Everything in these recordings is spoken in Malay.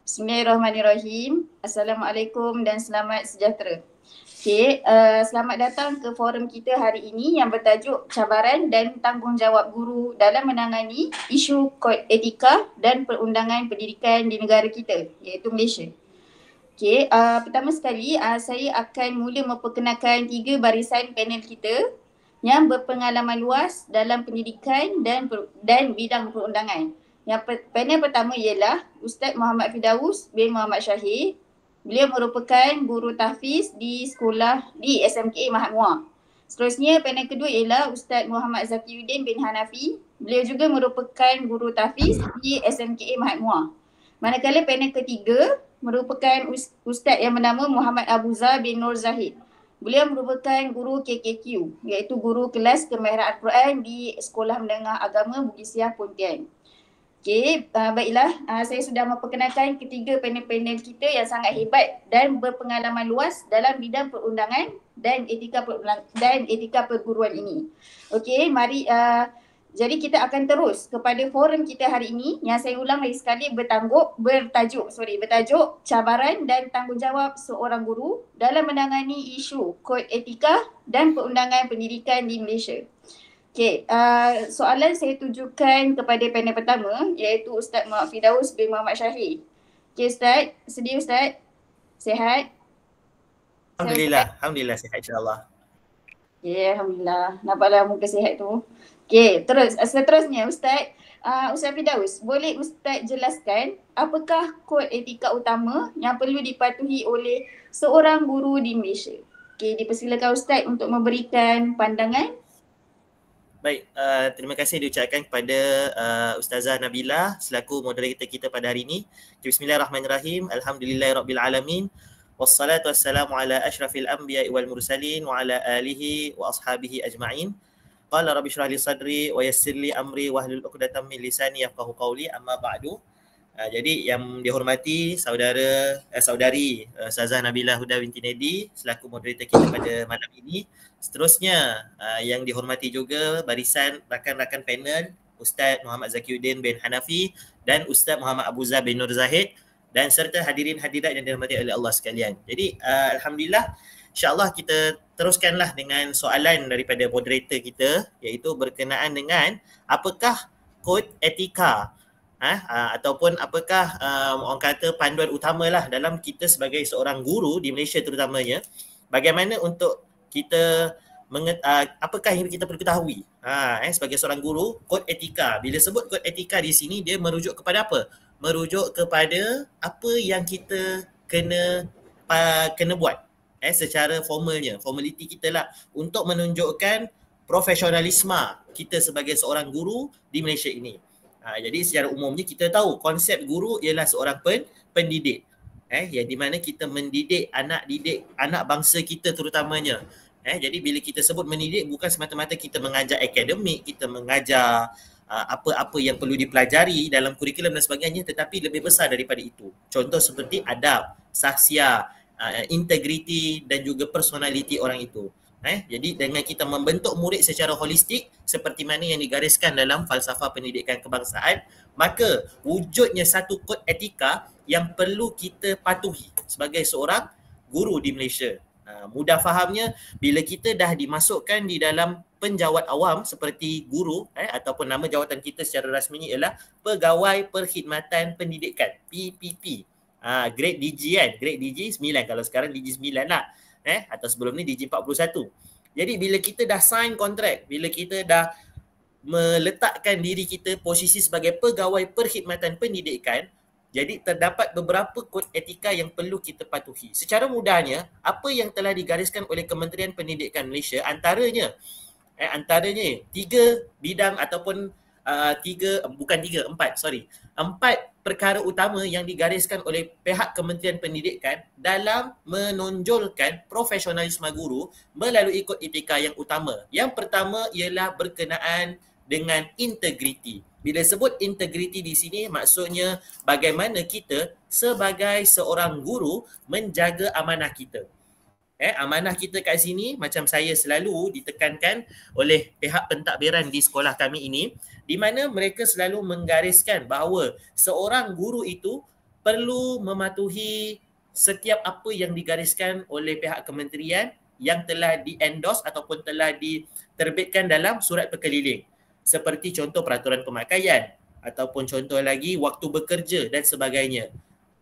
Bismillahirrahmanirrahim. Assalamualaikum dan selamat sejahtera. Selamat datang ke forum kita hari ini yang bertajuk Cabaran dan Tanggungjawab Guru dalam menangani isu kod etika dan perundangan pendidikan di negara kita, iaitu Malaysia. Pertama sekali saya akan mula memperkenalkan 3 barisan panel kita yang berpengalaman luas dalam pendidikan dan bidang perundangan. Panel pertama ialah Ustaz Muhammad Firdaus bin Muhammad Syahir. Beliau merupakan guru tahfiz di sekolah di SMK Mahat Muar. Seterusnya panel kedua ialah Ustaz Muhammad Zakiuddin bin Hanafi. Beliau juga merupakan guru tahfiz di SMK Mahat Muar. Manakala panel ketiga merupakan Ustaz yang bernama Muhammad Abuza bin Nur Zahid. Beliau merupakan guru KKQ, iaitu guru kelas kemahiran Al-Quran di Sekolah Menengah Agama Bukit Siah Pontian. Baiklah, saya sudah memperkenalkan ketiga panel-panel kita yang sangat hebat dan berpengalaman luas dalam bidang perundangan dan etika perguruan ini. Mari jadi kita akan terus kepada forum kita hari ini yang saya ulang lagi sekali bertajuk Cabaran dan Tanggungjawab Seorang Guru dalam menangani isu kod etika dan perundangan pendidikan di Malaysia. Soalan saya tujukan kepada panel pertama iaitu Ustaz Muhammad Firdaus bin Muhammad Syahir. Ustaz, sedia Ustaz? Sihat? Alhamdulillah sihat insya-Allah. Alhamdulillah. Nampaklah muka sihat tu. Seterusnya Ustaz Firdaus, boleh Ustaz jelaskan apakah kod etika utama yang perlu dipatuhi oleh seorang guru di Malaysia? Dipersilakan Ustaz untuk memberikan pandangan. Baik, terima kasih diucapkan kepada Ustazah Nabila selaku moderator kita pada hari ini. Bismillahirrahmanirrahim. Alhamdulillahirabbil alamin. Wassalatu wassalamu ala asyrafil anbiya'i wal mursalin wa ala alihi wa ashabihi ajma'in. Qala rabbi shrah li sadri wa yassir li amri wahlul 'uqdatam min lisani yafqahu qawli, amma ba'du. Jadi yang dihormati saudari Ustazah Nabila Huda binti Nedi selaku moderator kita pada malam ini. Seterusnya yang dihormati juga barisan rakan-rakan panel Ustaz Muhammad Zakiuddin bin Hanafi dan Ustaz Muhammad Abuza bin Nur Zahid dan serta hadirin hadirat yang dirahmati oleh Allah sekalian. Jadi alhamdulillah, insya-Allah kita teruskanlah dengan soalan daripada moderator kita iaitu berkenaan dengan apakah kod etika ataupun apakah orang kata panduan utamalah dalam kita sebagai seorang guru di Malaysia terutamanya, bagaimana untuk kita apakah yang kita perlu ketahui sebagai seorang guru. Kod etika, bila sebut kod etika di sini dia merujuk kepada apa? Merujuk kepada apa yang kita kena buat secara formalnya, formaliti kita lah untuk menunjukkan profesionalisme kita sebagai seorang guru di Malaysia ini. Jadi secara umumnya kita tahu konsep guru ialah seorang pendidik yang di mana kita mendidik anak bangsa kita terutamanya. Jadi bila kita sebut mendidik, bukan semata-mata kita mengajar akademik, kita mengajar apa-apa yang perlu dipelajari dalam kurikulum dan sebagainya, tetapi lebih besar daripada itu. Contoh seperti adab, sahsia, integriti dan juga personaliti orang itu. Jadi dengan kita membentuk murid secara holistik seperti mana yang digariskan dalam falsafah pendidikan kebangsaan, maka wujudnya satu kod etika yang perlu kita patuhi sebagai seorang guru di Malaysia. Mudah fahamnya, bila kita dah dimasukkan di dalam penjawat awam seperti guru ataupun nama jawatan kita secara rasminya ialah Pegawai Perkhidmatan Pendidikan, PPP. Grade DG kan, grade DG 9, kalau sekarang DG 9 lah. Atau sebelum ni DG 41. Jadi bila kita dah sign kontrak, bila kita dah meletakkan diri kita posisi sebagai pegawai perkhidmatan pendidikan, jadi terdapat beberapa kod etika yang perlu kita patuhi. Secara mudahnya, apa yang telah digariskan oleh Kementerian Pendidikan Malaysia antaranya 3 bidang ataupun 4 perkara utama yang digariskan oleh pihak Kementerian Pendidikan dalam menonjolkan profesionalisme guru melalui kod etika yang utama. Yang pertama ialah berkenaan dengan integriti. Bila sebut integriti di sini, maksudnya bagaimana kita sebagai seorang guru menjaga amanah kita. Amanah kita kat sini macam saya selalu ditekankan oleh pihak pentadbiran di sekolah kami ini, di mana mereka selalu menggariskan bahawa seorang guru itu perlu mematuhi setiap apa yang digariskan oleh pihak kementerian yang telah di-endorse ataupun telah diterbitkan dalam surat berkeliling. Seperti contoh peraturan pemakaian ataupun contoh lagi waktu bekerja dan sebagainya.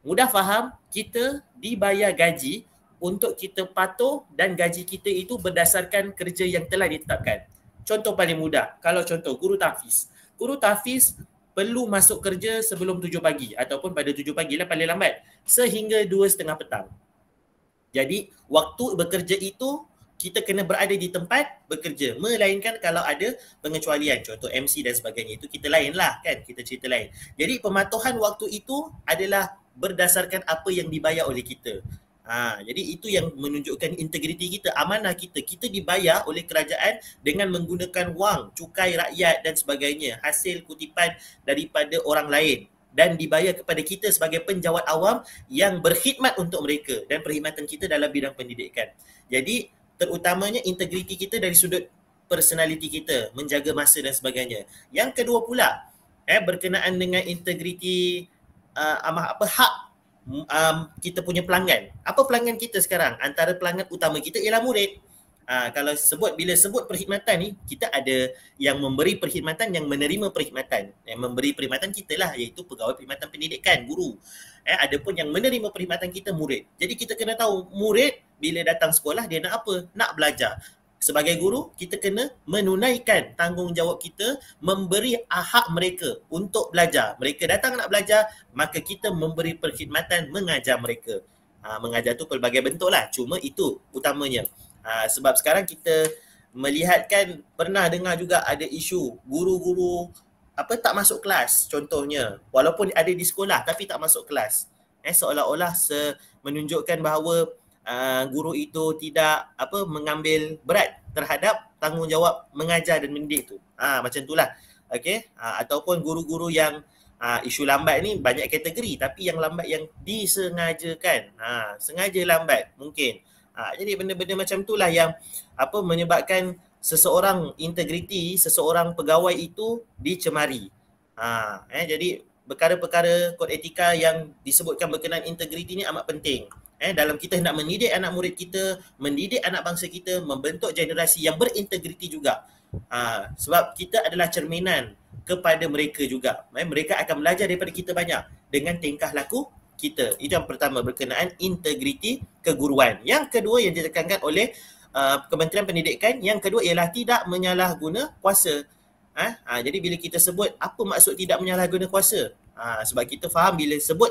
Mudah faham, kita dibayar gaji untuk kita patuh dan gaji kita itu berdasarkan kerja yang telah ditetapkan. Contoh paling mudah, kalau contoh guru tahfiz. Guru tahfiz perlu masuk kerja sebelum 7 pagi ataupun pada 7 pagi lah paling lambat sehingga 2:30 petang. Jadi waktu bekerja itu kita kena berada di tempat bekerja, melainkan kalau ada pengecualian, contoh MC dan sebagainya, itu kita lain lah kan, kita cerita lain. Jadi pematuhan waktu itu adalah berdasarkan apa yang dibayar oleh kita. Jadi itu yang menunjukkan integriti kita, amanah kita. Kita dibayar oleh kerajaan dengan menggunakan wang, cukai rakyat dan sebagainya, hasil kutipan daripada orang lain dan dibayar kepada kita sebagai penjawat awam yang berkhidmat untuk mereka dan perkhidmatan kita dalam bidang pendidikan. Jadi terutamanya integriti kita dari sudut personality kita, menjaga masa dan sebagainya. Yang kedua pula, berkenaan dengan integriti hak kita punya pelanggan. Apa pelanggan kita sekarang? Antara pelanggan utama kita ialah murid. Kalau bila sebut perkhidmatan ni, kita ada yang memberi perkhidmatan, yang menerima perkhidmatan. Yang memberi perkhidmatan kita lah, iaitu pegawai perkhidmatan pendidikan, guru. Ada pun yang menerima perkhidmatan kita, murid. Jadi kita kena tahu, murid bila datang sekolah dia nak apa? Nak belajar. Sebagai guru, kita kena menunaikan tanggungjawab kita, memberi hak mereka untuk belajar. Mereka datang nak belajar, maka kita memberi perkhidmatan mengajar mereka. Mengajar tu pelbagai bentuk lah, cuma itu utamanya. Sebab sekarang kita melihatkan, pernah dengar juga ada isu guru-guru tak masuk kelas contohnya, walaupun ada di sekolah tapi tak masuk kelas. Seolah-olah menunjukkan bahawa guru itu tidak mengambil berat terhadap tanggungjawab mengajar dan mendidik tu. Macam itulah. Okey, ataupun guru-guru yang isu lambat ni banyak kategori, tapi yang lambat yang disengajakan. Sengaja lambat mungkin. Jadi benda-benda macam itulah yang menyebabkan seseorang integriti, seseorang pegawai itu dicemari. Jadi perkara-perkara kod etika yang disebutkan berkenaan integriti ni amat penting. Dalam kita hendak mendidik anak murid kita, mendidik anak bangsa kita, membentuk generasi yang berintegriti juga. Sebab kita adalah cerminan kepada mereka juga. Mereka akan belajar daripada kita banyak dengan tingkah laku kita. Itu yang pertama berkenaan integriti keguruan. Yang kedua yang ditekankan oleh Kementerian Pendidikan, yang kedua ialah tidak menyalahguna kuasa. Jadi bila kita sebut apa maksud tidak menyalahguna kuasa? Sebab kita faham bila sebut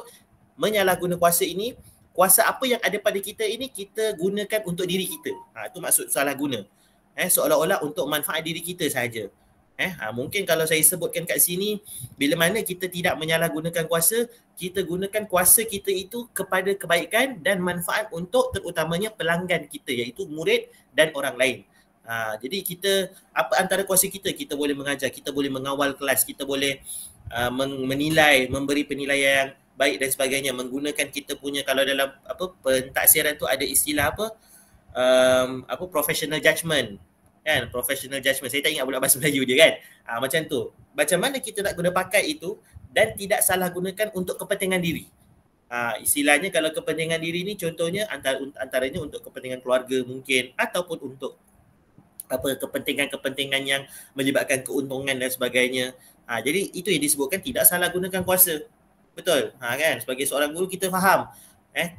menyalahguna kuasa ini, kuasa apa yang ada pada kita ini kita gunakan untuk diri kita. Itu maksud salah guna. Seolah-olah untuk manfaat diri kita sahaja. Mungkin kalau saya sebutkan kat sini, bila mana kita tidak menyalahgunakan kuasa, kita gunakan kuasa kita itu kepada kebaikan dan manfaat untuk terutamanya pelanggan kita, iaitu murid dan orang lain. Jadi kita, antara kuasa kita, kita boleh mengajar, kita boleh mengawal kelas, kita boleh menilai, memberi penilaian yang baik dan sebagainya, menggunakan kita punya, kalau dalam pentaksiran tu ada istilah professional judgement. Kan, professional judgement. Saya tak ingat pula bahasa Melayu dia kan. Macam tu. Macam mana kita nak guna pakai itu dan tidak salah gunakan untuk kepentingan diri. Istilahnya kalau kepentingan diri ni contohnya antaranya untuk kepentingan keluarga mungkin, ataupun untuk kepentingan-kepentingan yang melibatkan keuntungan dan sebagainya. Jadi itu yang disebutkan tidak salah gunakan kuasa. Betul. Kan, sebagai seorang guru kita faham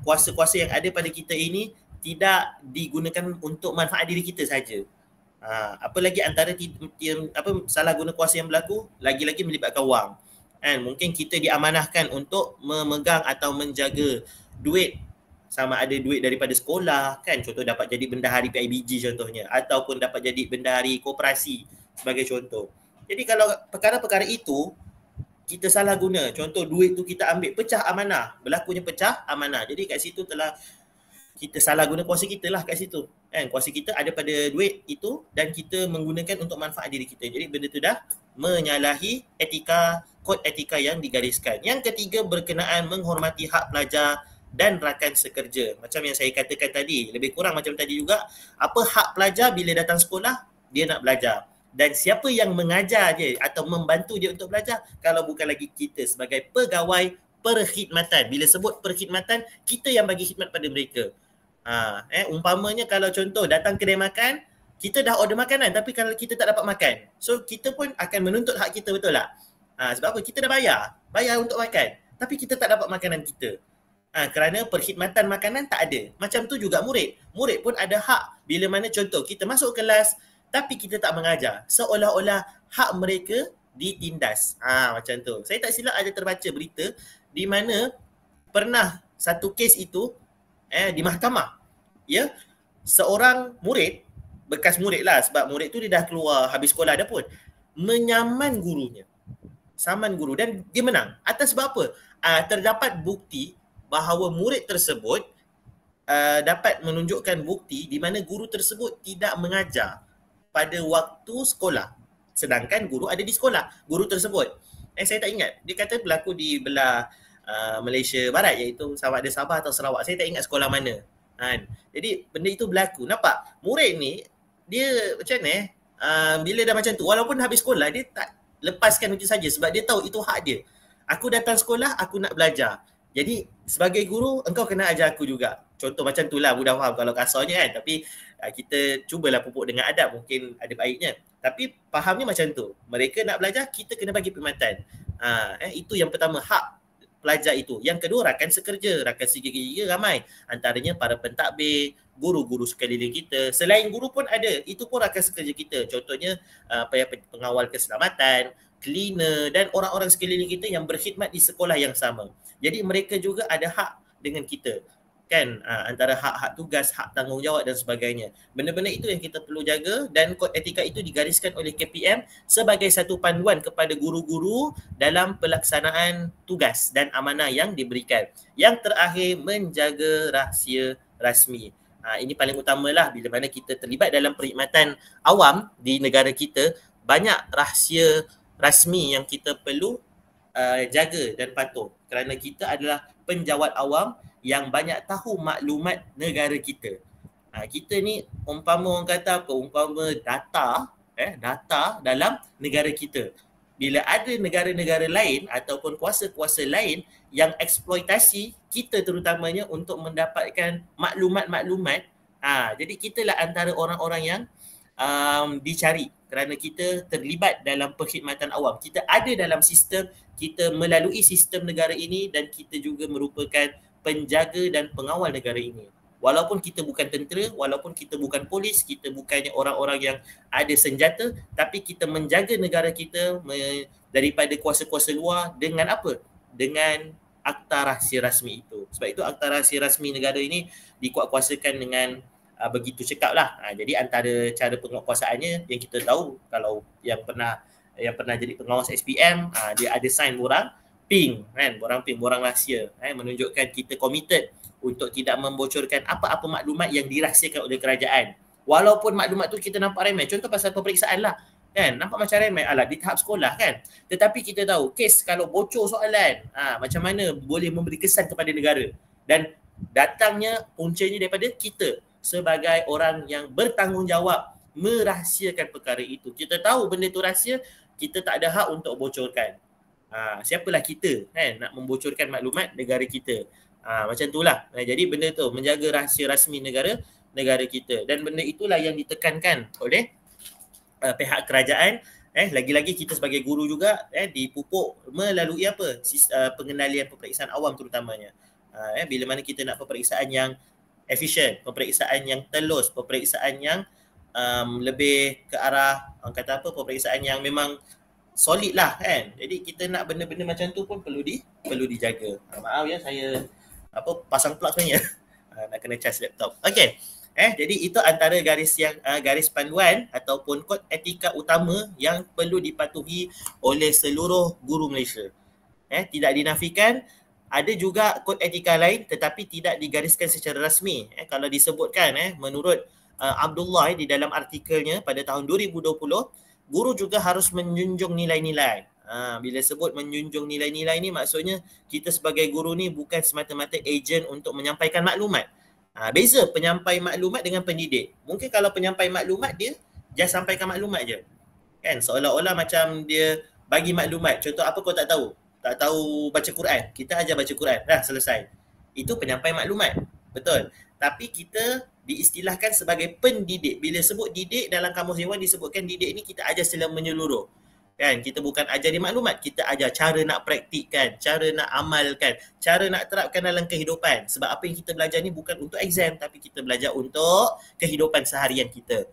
kuasa-kuasa yang ada pada kita ini tidak digunakan untuk manfaat diri kita saja. Apalagi antara salah guna kuasa yang berlaku, lagi-lagi melibatkan wang. Mungkin kita diamanahkan untuk memegang atau menjaga duit, sama ada duit daripada sekolah kan, contoh dapat jadi bendahari PIBG contohnya, ataupun dapat jadi bendahari koperasi sebagai contoh. Jadi kalau perkara-perkara itu kita salah guna, contoh duit tu kita ambil pecah amanah, berlakunya pecah amanah. Jadi kat situ telah kita salah guna kuasa kita lah kat situ. Kuasa kita ada pada duit itu dan kita menggunakan untuk manfaat diri kita. Jadi benda tu dah menyalahi kod etika yang digariskan. Yang ketiga berkenaan menghormati hak pelajar dan rakan sekerja. Macam yang saya katakan tadi, lebih kurang macam tadi juga, apa hak pelajar bila datang sekolah, dia nak belajar. Dan siapa yang mengajar dia atau membantu dia untuk belajar kalau bukan lagi kita sebagai pegawai perkhidmatan. Bila sebut perkhidmatan, kita yang bagi khidmat pada mereka. Umpamanya kalau contoh datang kedai makan, kita dah order makanan tapi kalau kita tak dapat makan, so kita pun akan menuntut hak kita, betul tak? Sebab apa? Kita dah bayar untuk makan tapi kita tak dapat makanan kita. Kerana perkhidmatan makanan tak ada. Macam tu juga murid. Murid pun ada hak bila mana contoh kita masuk kelas tapi kita tak mengajar. Seolah-olah hak mereka ditindas. Macam tu. Saya tak silap ada terbaca berita di mana pernah satu kes itu di mahkamah. Ya, seorang murid, bekas murid lah sebab murid tu dia dah keluar habis sekolah dah pun, menyaman gurunya. Saman guru dan dia menang. Atas sebab apa? Terdapat bukti bahawa murid tersebut dapat menunjukkan bukti di mana guru tersebut tidak mengajar pada waktu sekolah. Sedangkan guru ada di sekolah, guru tersebut. Saya tak ingat. Dia kata berlaku di belah Malaysia Barat, iaitu sama ada Sabah atau Sarawak. Saya tak ingat sekolah mana. Jadi benda itu berlaku. Nampak? Murid ni, dia macam mana bila dah macam tu, walaupun habis sekolah, dia tak lepaskan itu saja sebab dia tahu itu hak dia. Aku datang sekolah, aku nak belajar. Jadi sebagai guru, engkau kena ajar aku juga. Contoh macam tu lah, mudah faham kalau kasarnya kan. Tapi kita cubalah pupuk dengan adab, mungkin ada baiknya. Tapi fahamnya macam tu. Mereka nak belajar, kita kena bagi perkhidmatan. Itu yang pertama, hak pelajar itu. Yang kedua, rakan sekerja. Rakan sekerja ramai. Antaranya para pentadbir, guru-guru sekeliling kita. Selain guru pun ada. Itu pun rakan sekerja kita. Contohnya pengawal keselamatan, cleaner dan orang-orang sekeliling kita yang berkhidmat di sekolah yang sama. Jadi mereka juga ada hak dengan kita. Kan, antara hak-hak tugas, hak tanggungjawab dan sebagainya. Benda-benda itu yang kita perlu jaga dan kod etika itu digariskan oleh KPM sebagai satu panduan kepada guru-guru dalam pelaksanaan tugas dan amanah yang diberikan. Yang terakhir, menjaga rahsia rasmi. Ini paling utamalah bila mana kita terlibat dalam perkhidmatan awam di negara kita, banyak rahsia rasmi yang kita perlu jaga dan patuh kerana kita adalah penjawat awam yang banyak tahu maklumat negara kita. Kita ni umpama orang kata apa? Umpama data dalam negara kita. Bila ada negara-negara lain ataupun kuasa-kuasa lain yang eksploitasi kita terutamanya untuk mendapatkan maklumat-maklumat, jadi kitalah antara orang-orang yang dicari kerana kita terlibat dalam perkhidmatan awam. Kita ada dalam sistem, kita melalui sistem negara ini dan kita juga merupakan penjaga dan pengawal negara ini. Walaupun kita bukan tentera, walaupun kita bukan polis, kita bukannya orang-orang yang ada senjata, tapi kita menjaga negara kita daripada kuasa-kuasa luar dengan apa? Dengan Akta Rahsia Rasmi itu. Sebab itu Akta Rahsia Rasmi negara ini dikuatkuasakan dengan begitu cekap lah. Jadi antara cara penguatkuasaannya yang kita tahu, kalau yang pernah jadi pengawas SPM, dia ada sign borang pink kan, borang rahsia, menunjukkan kita committed untuk tidak membocorkan apa-apa maklumat yang dirahsiakan oleh kerajaan. Walaupun maklumat tu kita nampak remeh, contoh pasal peperiksaan lah kan, nampak macam remeh di tahap sekolah kan, tetapi kita tahu kes kalau bocor soalan, macam mana boleh memberi kesan kepada negara, dan datangnya puncanya daripada kita sebagai orang yang bertanggungjawab merahsiakan perkara itu. Kita tahu benda tu rahsia, kita tak ada hak untuk bocorkan. Siapalah kita kan nak membocorkan maklumat negara kita. Macam itulah. Jadi benda tu menjaga rahsia rasmi negara kita, dan benda itulah yang ditekankan oleh pihak kerajaan. Lagi-lagi kita sebagai guru juga dipupuk melalui apa? Pengendalian peperiksaan awam terutamanya. Bila mana kita nak peperiksaan yang efisien, peperiksaan yang telus, peperiksaan yang lebih ke arah orang kata apa, peperiksaan yang memang solid lah kan. Jadi kita nak benda-benda macam tu pun perlu dijaga. Maaf ya, saya pasang plug sebenarnya. Nak kena charge laptop. Okey. Jadi itu antara garis panduan ataupun kod etika utama yang perlu dipatuhi oleh seluruh guru Malaysia. Tidak dinafikan, ada juga kod etika lain tetapi tidak digariskan secara rasmi. Kalau disebutkan menurut Abdullah di dalam artikelnya pada tahun 2020, guru juga harus menjunjung nilai-nilai. Bila sebut menjunjung nilai-nilai ni, maksudnya kita sebagai guru ni bukan semata-mata ejen untuk menyampaikan maklumat. Beza penyampai maklumat dengan pendidik. Mungkin kalau penyampai maklumat dia just sampaikan maklumat je. Kan, seolah-olah macam dia bagi maklumat. Contoh apa kau tak tahu? tak tahu baca Quran, kita ajar baca Quran, dah selesai. Itu penyampai maklumat, betul. Tapi kita diistilahkan sebagai pendidik. Bila sebut didik dalam kamus dewan disebutkan didik ni kita ajar secara menyeluruh. Kan, kita bukan ajar dia maklumat, kita ajar cara nak praktikkan, cara nak amalkan, cara nak terapkan dalam kehidupan. Sebab apa yang kita belajar ni bukan untuk exam, tapi kita belajar untuk kehidupan seharian kita.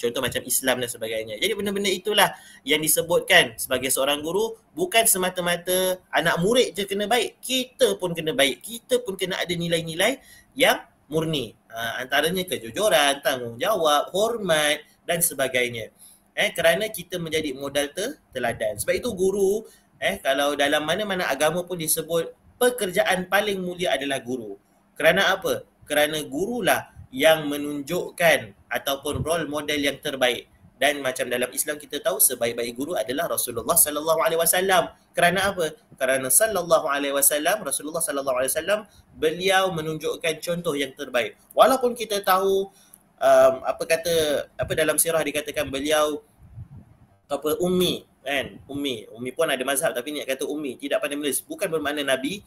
Contoh macam Islam dan sebagainya. Jadi benda-benda itulah yang disebutkan sebagai seorang guru, bukan semata-mata anak murid je kena baik, kita pun kena baik, kita pun kena ada nilai-nilai yang murni. Antaranya kejujuran, tanggungjawab, hormat dan sebagainya. Kerana kita menjadi modal teladan. Sebab itu guru, kalau dalam mana-mana agama pun disebut pekerjaan paling mulia adalah guru. Kerana apa? Kerana gurulah yang menunjukkan ataupun role model yang terbaik. Dan macam dalam Islam kita tahu sebaik-baik guru adalah Rasulullah sallallahu alaihi wasallam. Kerana apa? Kerana sallallahu alaihi wasallam, Rasulullah sallallahu alaihi wasallam, beliau menunjukkan contoh yang terbaik. Walaupun kita tahu apa dalam sirah dikatakan beliau ummi, kan? Ummi pun ada mazhab tapi ni kata ummi, tidak pandai menulis. Bukan bermakna Nabi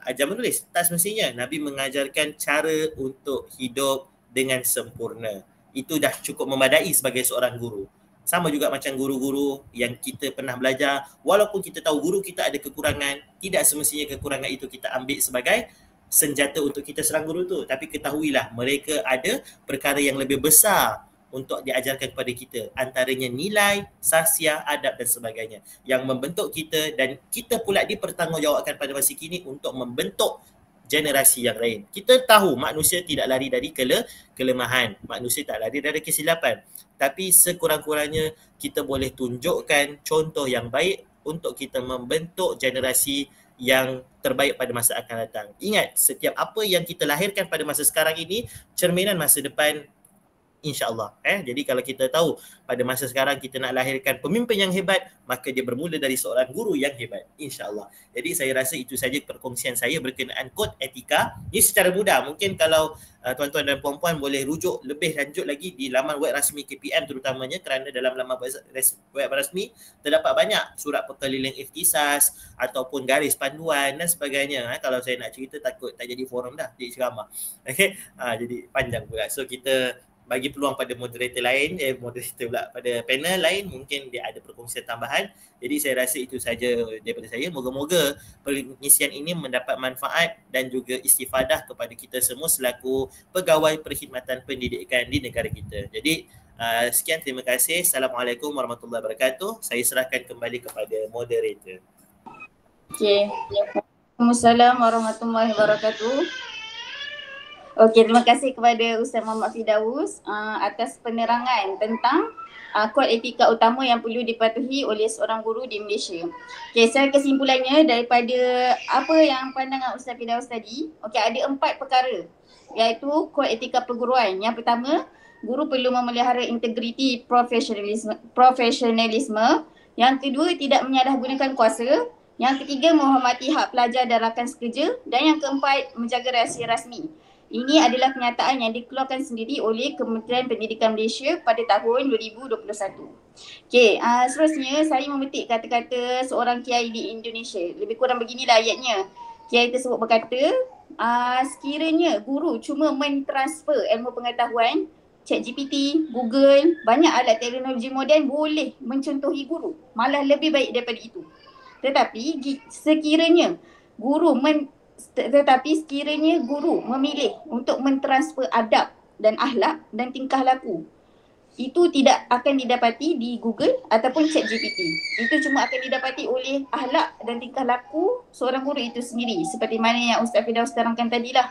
ajar menulis. Tak semestinya. Nabi mengajarkan cara untuk hidup dengan sempurna. Itu dah cukup memadai sebagai seorang guru. Sama juga macam guru-guru yang kita pernah belajar. Walaupun kita tahu guru kita ada kekurangan, tidak semestinya kekurangan itu kita ambil sebagai senjata untuk kita serang guru tu. Tapi ketahuilah mereka ada perkara yang lebih besar untuk diajarkan kepada kita, antaranya nilai, sasiah, adab dan sebagainya yang membentuk kita, dan kita pula dipertanggungjawabkan pada masa kini untuk membentuk generasi yang lain. Kita tahu manusia tidak lari dari kelemahan, manusia tak lari dari kesilapan, tapi sekurang-kurangnya kita boleh tunjukkan contoh yang baik untuk kita membentuk generasi yang terbaik pada masa akan datang. Ingat, setiap apa yang kita lahirkan pada masa sekarang ini cerminan masa depan, InsyaAllah. Jadi kalau kita tahu pada masa sekarang kita nak lahirkan pemimpin yang hebat, maka dia bermula dari seorang guru yang hebat, InsyaAllah. Jadi saya rasa itu saja perkongsian saya berkenaan kod etika. Ini secara mudah. Mungkin kalau tuan-tuan dan puan-puan boleh rujuk lebih lanjut lagi di laman web rasmi KPM terutamanya, kerana dalam laman web rasmi terdapat banyak surat perkeliling ikhtisas ataupun garis panduan dan sebagainya. Kalau saya nak cerita takut tak jadi forum dah, jadi ceramah. Okay? Jadi panjang pula. So kita bagi peluang pada moderator lain, pada panel lain, mungkin dia ada perkongsian tambahan. Jadi saya rasa itu saja daripada saya. Moga-moga pengisian ini mendapat manfaat dan juga istifadah kepada kita semua selaku pegawai perkhidmatan pendidikan di negara kita. Jadi sekian, terima kasih. Assalamualaikum warahmatullahi wabarakatuh. Saya serahkan kembali kepada moderator. Okey. Waalaikumsalam warahmatullahi wabarakatuh. Okey, terima kasih kepada Ustaz Muhammad Firdaus atas penerangan tentang kod etika utama yang perlu dipatuhi oleh seorang guru di Malaysia. Okey, saya kesimpulannya daripada apa yang pandangan Ustaz Firdaus tadi, okey, ada 4 perkara iaitu kod etika perguruan. Yang pertama, guru perlu memelihara integriti profesionalisme. Yang kedua, tidak menyalahgunakan kuasa. Yang ketiga, menghormati hak pelajar dan rakan sekerja. Dan yang keempat, menjaga rahsia rasmi. Ini adalah kenyataan yang dikeluarkan sendiri oleh Kementerian Pendidikan Malaysia pada tahun 2021. Okey, seterusnya saya memetik kata-kata seorang kiai di Indonesia. Lebih kurang beginilah ayatnya. Kiai tersebut berkata, sekiranya guru cuma mentransfer ilmu pengetahuan, ChatGPT, Google, banyak alat teknologi moden boleh mencontohi guru. Malah lebih baik daripada itu. Tetapi sekiranya guru memilih untuk mentransfer adab dan akhlak dan tingkah laku, itu tidak akan didapati di Google ataupun ChatGPT. Itu cuma akan didapati oleh akhlak dan tingkah laku seorang guru itu sendiri, seperti mana yang Ustaz Firdaus terangkan tadilah.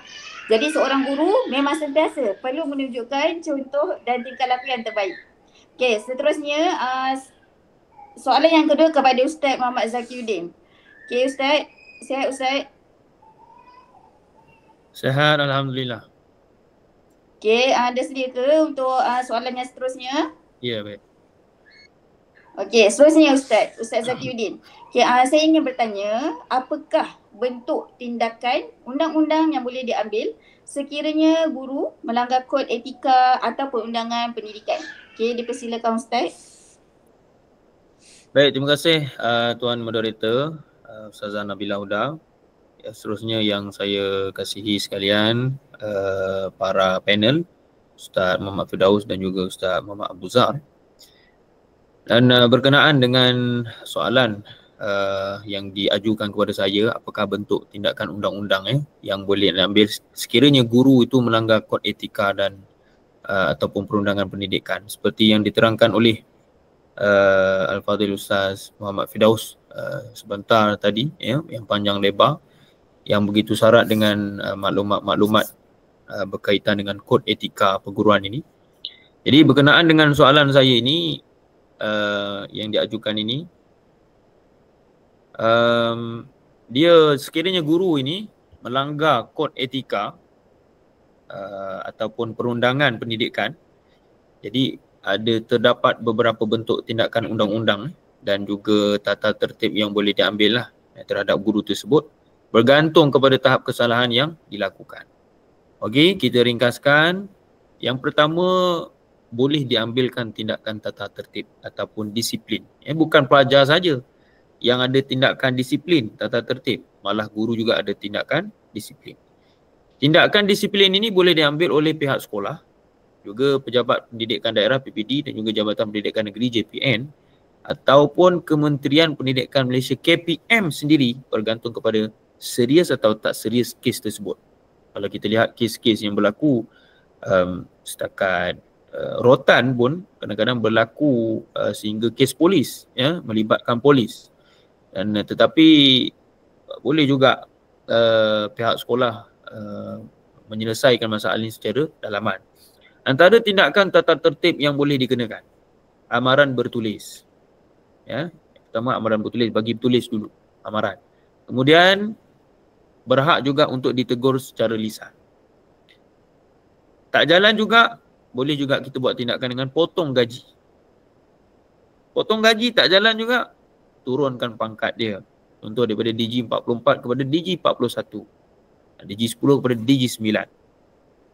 Jadi seorang guru memang sentiasa perlu menunjukkan contoh dan tingkah laku yang terbaik. Okey, seterusnya soalan yang kedua kepada Ustaz Muhammad Zakiuddin. Okey Ustaz, sihat Ustaz? Sihat, Alhamdulillah. Okey, ada sedia ke untuk soalan yang seterusnya? Ya, baik. Okey, seterusnya Ustaz Zakiuddin. Okey, saya ingin bertanya, apakah bentuk tindakan undang-undang yang boleh diambil sekiranya guru melanggar kod etika ataupun undangan pendidikan? Okey, dipersilakan Ustaz. Baik, terima kasih Tuan Moderator. Ustazah Nabila Huda. Seterusnya yang saya kasihi sekalian, para panel, Ustaz Muhammad Firdaus dan juga Ustaz Muhammad Abdul Zahar. Dan berkenaan dengan soalan yang diajukan kepada saya, apakah bentuk tindakan undang-undang yang boleh diambil sekiranya guru itu melanggar kod etika dan ataupun perundangan pendidikan, seperti yang diterangkan oleh Al-Fadhil Ustaz Muhammad Firdaus sebentar tadi, yang panjang lebar, yang begitu syarat dengan maklumat-maklumat berkaitan dengan kod etika perguruan ini. Jadi berkenaan dengan soalan saya ini, yang diajukan ini, dia sekiranya guru ini melanggar kod etika ataupun perundangan pendidikan, jadi terdapat beberapa bentuk tindakan undang-undang dan juga tata tertib yang boleh diambil lah terhadap guru tersebut, bergantung kepada tahap kesalahan yang dilakukan. Okey, kita ringkaskan. Yang pertama, boleh diambilkan tindakan tata tertib ataupun disiplin. Bukan pelajar saja yang ada tindakan disiplin, tata tertib, malah guru juga ada tindakan disiplin. Tindakan disiplin ini boleh diambil oleh pihak sekolah, juga Pejabat Pendidikan Daerah PPD dan juga Jabatan Pendidikan Negeri JPN, ataupun Kementerian Pendidikan Malaysia KPM sendiri, bergantung kepada serius atau tak serius kes tersebut. Kalau kita lihat kes-kes yang berlaku setakat rotan pun kadang-kadang berlaku sehingga kes polis, melibatkan polis. Dan tetapi boleh juga pihak sekolah menyelesaikan masalah ini secara dalaman. Antara tindakan tata tertib yang boleh dikenakan, amaran bertulis. Pertama, amaran bertulis, bagi bertulis dulu amaran. Kemudian berhak juga untuk ditegur secara lisan. Tak jalan juga, boleh juga kita buat tindakan dengan potong gaji. Potong gaji tak jalan juga, turunkan pangkat dia. Contoh daripada DG 44 kepada DG 41. DG 10 kepada DG 9.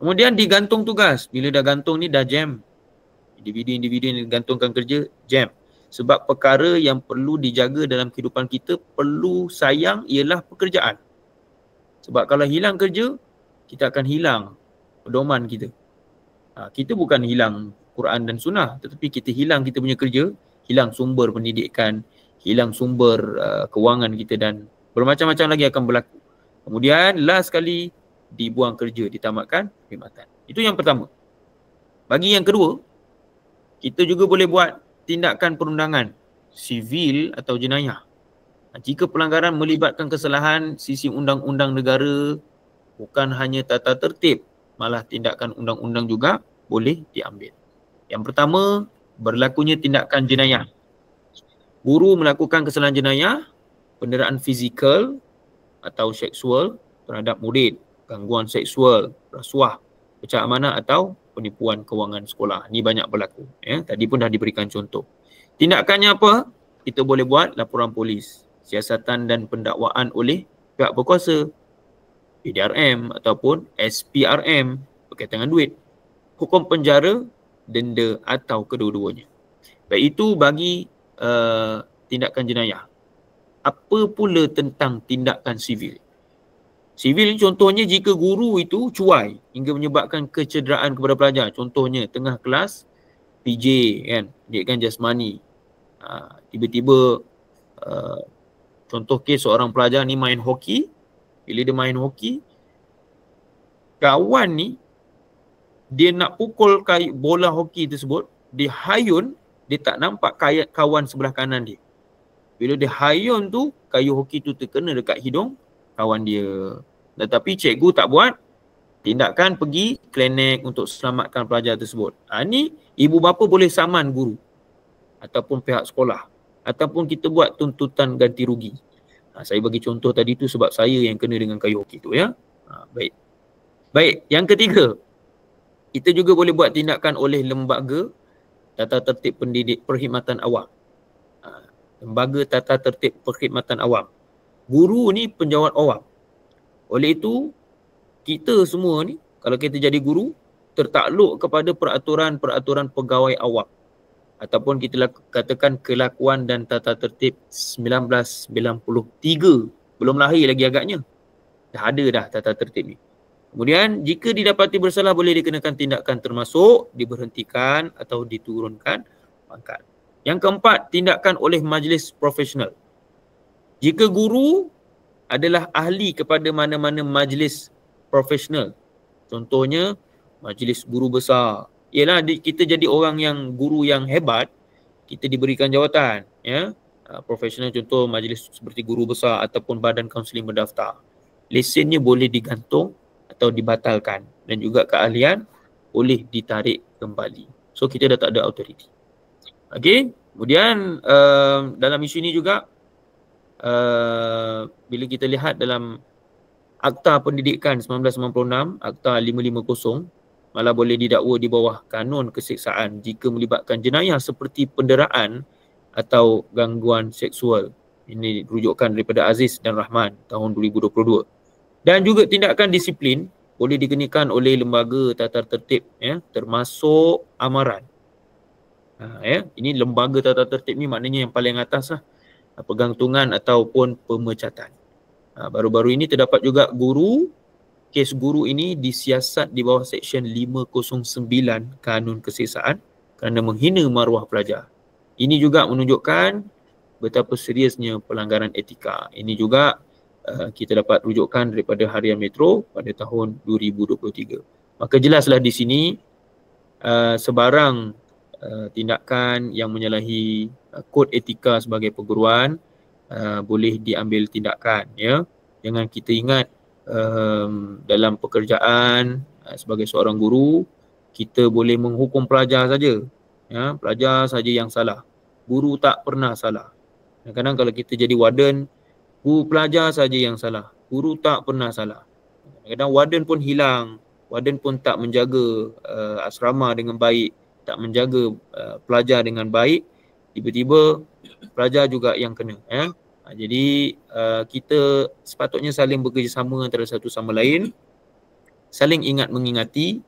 Kemudian digantung tugas. Bila dah gantung ni dah jam. Individu-individu yang digantungkan kerja, jam. Sebab perkara yang perlu dijaga dalam kehidupan kita, perlu sayang, ialah pekerjaan. Sebab kalau hilang kerja, kita akan hilang pedoman kita. Kita bukan hilang Quran dan Sunnah, tetapi kita hilang kita punya kerja, hilang sumber pendidikan, hilang sumber kewangan kita dan bermacam-macam lagi akan berlaku. Kemudian last sekali, dibuang kerja, ditamatkan perkhidmatan. Itu yang pertama. Bagi yang kedua, kita juga boleh buat tindakan perundangan sivil atau jenayah. Jika pelanggaran melibatkan kesalahan sisi undang-undang negara, bukan hanya tata tertib, malah tindakan undang-undang juga boleh diambil. Yang pertama, berlakunya tindakan jenayah. Guru melakukan kesalahan jenayah, penderaan fizikal atau seksual terhadap murid, gangguan seksual, rasuah, pecah amanah atau penipuan kewangan sekolah. Ini banyak berlaku. Tadi pun dah diberikan contoh. Tindakannya apa? Kita boleh buat laporan polis, siasatan dan pendakwaan oleh pihak berkuasa, PDRM ataupun SPRM berkaitan dengan duit, hukum penjara, denda atau kedua-duanya. Baik, itu bagi tindakan jenayah. Apa pula tentang tindakan sivil? Sivil ni contohnya jika guru itu cuai hingga menyebabkan kecederaan kepada pelajar. Contohnya tengah kelas PJ kan, pendidikan jasmani. Tiba-tiba contoh kes seorang pelajar ni main hoki. Bila dia main hoki, kawan ni dia nak pukul bola hoki tersebut, dia hayun, dia tak nampak kawan sebelah kanan dia. Bila dia hayun tu, kayu hoki tu terkena dekat hidung kawan dia. Tetapi cikgu tak buat tindakan pergi klinik untuk selamatkan pelajar tersebut. Ni ibu bapa boleh saman guru ataupun pihak sekolah, ataupun kita buat tuntutan ganti rugi. Saya bagi contoh tadi tu sebab saya yang kena dengan kayu hoki tu ya. Baik, yang ketiga, kita juga boleh buat tindakan oleh lembaga tata tertib pendidik perkhidmatan awam. Lembaga tata tertib perkhidmatan awam. Guru ni penjawat awam. Oleh itu, kita semua ni, kalau kita jadi guru, tertakluk kepada peraturan-peraturan pegawai awam ataupun kita katakan kelakuan dan tata tertib 1993. Belum lahir lagi agaknya. Dah ada dah tata tertib ni. Kemudian jika didapati bersalah boleh dikenakan tindakan termasuk diberhentikan atau diturunkan pangkat. Yang keempat, tindakan oleh majlis profesional. Jika guru adalah ahli kepada mana-mana majlis profesional, contohnya majlis guru besar, ialah kita jadi orang yang guru yang hebat, kita diberikan jawatan, ya. Profesional contoh majlis seperti guru besar ataupun badan kaunseling berdaftar. Lesennya boleh digantung atau dibatalkan dan juga keahlian boleh ditarik kembali. So kita dah tak ada authority. Okey, kemudian dalam isu ini juga bila kita lihat dalam Akta Pendidikan 1996, Akta 550, malah boleh didakwa di bawah kanun keseksaan jika melibatkan jenayah seperti penderaan atau gangguan seksual. Ini rujukan daripada Aziz dan Rahman tahun 2022. Dan juga tindakan disiplin boleh dikenakan oleh lembaga tata tertib, ya, termasuk amaran. Ya, ini lembaga tata tertib ni maknanya yang paling atas lah, pergantungan ataupun pemecatan. Baru-baru ini terdapat juga kes guru ini disiasat di bawah Seksyen 509 Kanun Keseksaan kerana menghina maruah pelajar. Ini juga menunjukkan betapa seriusnya pelanggaran etika. Ini juga kita dapat rujukan daripada Harian Metro pada tahun 2023. Maka jelaslah di sini sebarang tindakan yang menyalahi kod etika sebagai perguruan boleh diambil tindakan, ya. Jangan kita ingat dalam pekerjaan sebagai seorang guru kita boleh menghukum pelajar saja, ya, pelajar saja yang salah. Guru tak pernah salah. Kadang-kadang kalau kita jadi warden, guru pelajar saja yang salah. Guru tak pernah salah. Kadang-kadang warden pun hilang, warden pun tak menjaga asrama dengan baik, tak menjaga pelajar dengan baik, tiba-tiba pelajar juga yang kena, ya. Jadi kita sepatutnya saling bekerjasama antara satu sama lain, saling ingat mengingati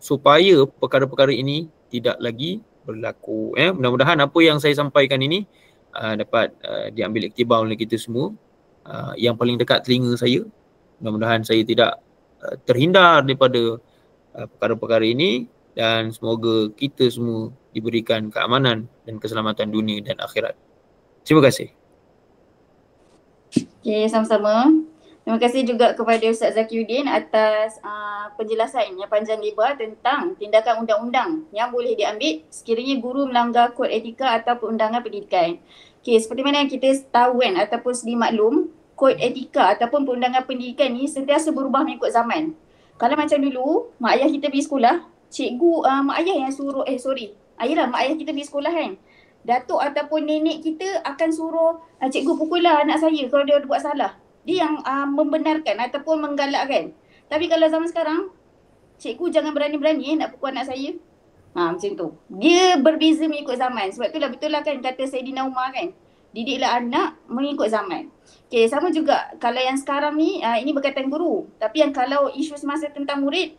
supaya perkara-perkara ini tidak lagi berlaku, ya. Mudah-mudahan apa yang saya sampaikan ini dapat diambil iktibar oleh kita semua. Yang paling dekat telinga saya, mudah-mudahan saya tidak terhindar daripada perkara-perkara ini dan semoga kita semua diberikan keamanan dan keselamatan dunia dan akhirat. Terima kasih. Okay, sama-sama. Terima kasih juga kepada Ustaz Zakiuddin atas penjelasan yang panjang lebar tentang tindakan undang-undang yang boleh diambil sekiranya guru melanggar kod etika atau perundangan pendidikan. Okay, seperti mana yang kita tahu kan ataupun sedia maklum, kod etika ataupun perundangan pendidikan ni sentiasa berubah mengikut zaman. Kalau macam dulu, mak ayah kita pergi sekolah, cikgu, mak ayah yang suruh, mak ayah kita pergi sekolah kan. Datuk ataupun nenek kita akan suruh cikgu pukul lah anak saya kalau dia buat salah. Dia yang membenarkan ataupun menggalakkan. Tapi kalau zaman sekarang, cikgu jangan berani-berani nak pukul anak saya. Macam tu. Dia berbeza mengikut zaman. Sebab itulah betul lah kan kata Saidina Umar kan. Didiklah anak mengikut zaman. Okay, sama juga kalau yang sekarang ni, ini berkaitan guru. Tapi yang kalau isu semasa tentang murid,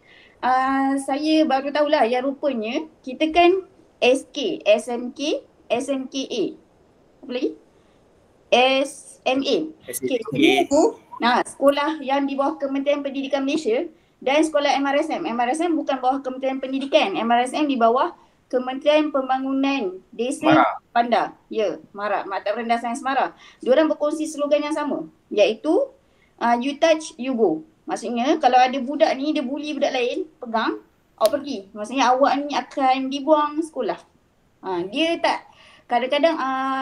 saya baru tahulah yang rupanya kita kan SK, SMK, SMKA. Apa lagi? SMA. Okay. Sekolah yang di bawah Kementerian Pendidikan Malaysia dan sekolah MRSM. MRSM bukan bawah Kementerian Pendidikan. MRSM di bawah Kementerian Pembangunan Desa Bandar. Ya, Mara. Maktab Rendah Sains Mara. Diorang berkongsi slogan yang sama. Iaitu you touch, you go. Maksudnya kalau ada budak ni dia bully budak lain, pegang, awak pergi. Maksudnya awak ni akan dibuang sekolah. Dia tak, kadang-kadang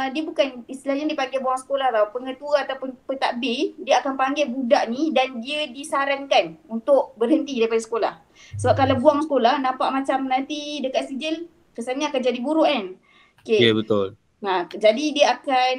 dia bukan istilahnya dipanggil buang sekolah tau. Pengetua ataupun pentadbir, dia akan panggil budak ni dan dia disarankan untuk berhenti daripada sekolah. Sebab kalau buang sekolah, nampak macam nanti dekat sijil, kesannya akan jadi buruk kan. Okay. Ya, betul. Jadi dia akan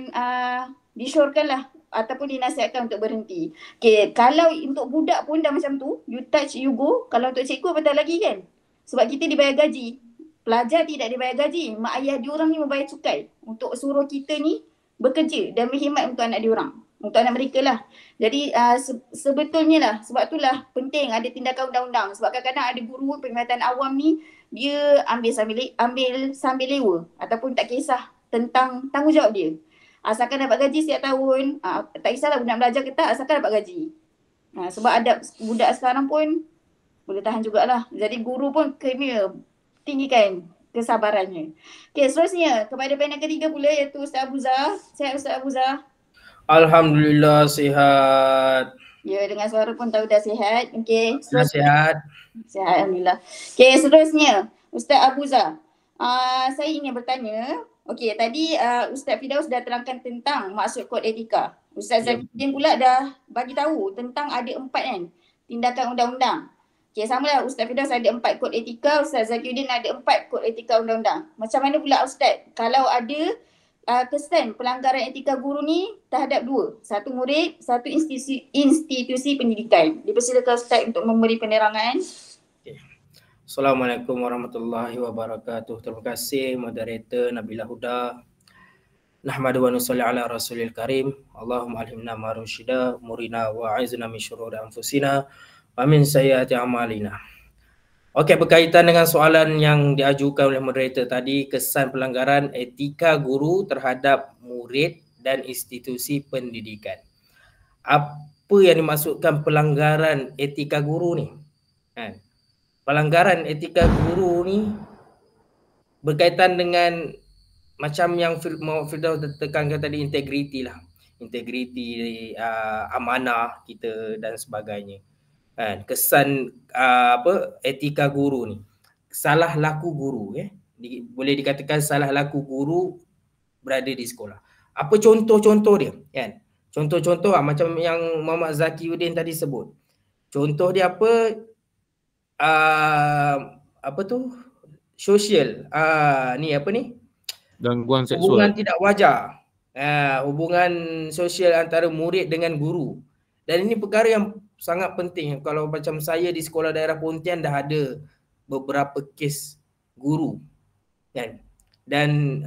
disyorkan lah ataupun dinasihatkan untuk berhenti. Okay, kalau untuk budak pun dah macam tu, you touch, you go. Kalau untuk cikgu apatah lagi kan. Sebab kita dibayar gaji. Pelajar tidak dibayar gaji. Mak ayah diorang ni membayar cukai untuk suruh kita ni bekerja dan berkhidmat untuk anak diorang. Untuk anak mereka lah. Jadi sebetulnya lah, sebab itulah penting ada tindakan undang-undang. Sebab kadang-kadang ada guru perkhidmatan awam ni dia ambil sambil lewa ataupun tak kisah tentang tanggungjawab dia. Asalkan dapat gaji setiap tahun, tak kisahlah nak belajar ke tak, asalkan dapat gaji. Sebab adab budak sekarang pun boleh tahan jugalah. Jadi guru pun kena tinggikan kesabarannya. Okey, seterusnya kepada panel ketiga pula iaitu Ustaz Abuzar. Sihat Ustaz Abuzar? Alhamdulillah sihat. Ya, dengan suara pun tahu dah sihat. Okey, Sihat. Sihat, Alhamdulillah. Okey, seterusnya Ustaz Abuzar. Saya ingin bertanya, okey, tadi Ustaz Firdaus dah terangkan tentang maksud kod etika. Ustaz Zakiuddin pula dah bagi tahu tentang ada 4 kan tindakan undang-undang. Okey, samalah Ustaz Firdaus ada 4 kod etika, Ustaz Zakiuddin ada 4 kod etika undang-undang. Macam mana pula Ustaz kalau ada kesan pelanggaran etika guru ni terhadap 2, satu murid, satu institusi pendidikan? Dipersilakan Ustaz untuk memberi penerangan. Assalamualaikum warahmatullahi wabarakatuh. Terima kasih moderator Nabila Huda. Nahmadu wa nusalli ala rasulil karim. Allahumma alhimna ma rusyida, murina wa aizna min syururi anfusina wa min sayyiati a'malina. Okey, berkaitan dengan soalan yang diajukan oleh moderator tadi, kesan pelanggaran etika guru terhadap murid dan institusi pendidikan. Apa yang dimaksudkan pelanggaran etika guru ni? Pelanggaran etika guru ni berkaitan dengan macam yang Firdaus tekankan tadi, integriti lah. Integriti, amanah kita dan sebagainya. Kesan etika guru ni. Salah laku guru, boleh dikatakan salah laku guru berada di sekolah. Apa contoh-contoh dia? Kan? Contoh-contoh macam yang Muhammad Zakiuddin tadi sebut. Contoh dia apa? Sosial. Gangguan seksual. Hubungan tidak wajar. Hubungan sosial antara murid dengan guru. Dan ini perkara yang sangat penting. Kalau macam saya di sekolah daerah Pontian dah ada beberapa kes guru. Kan? Dan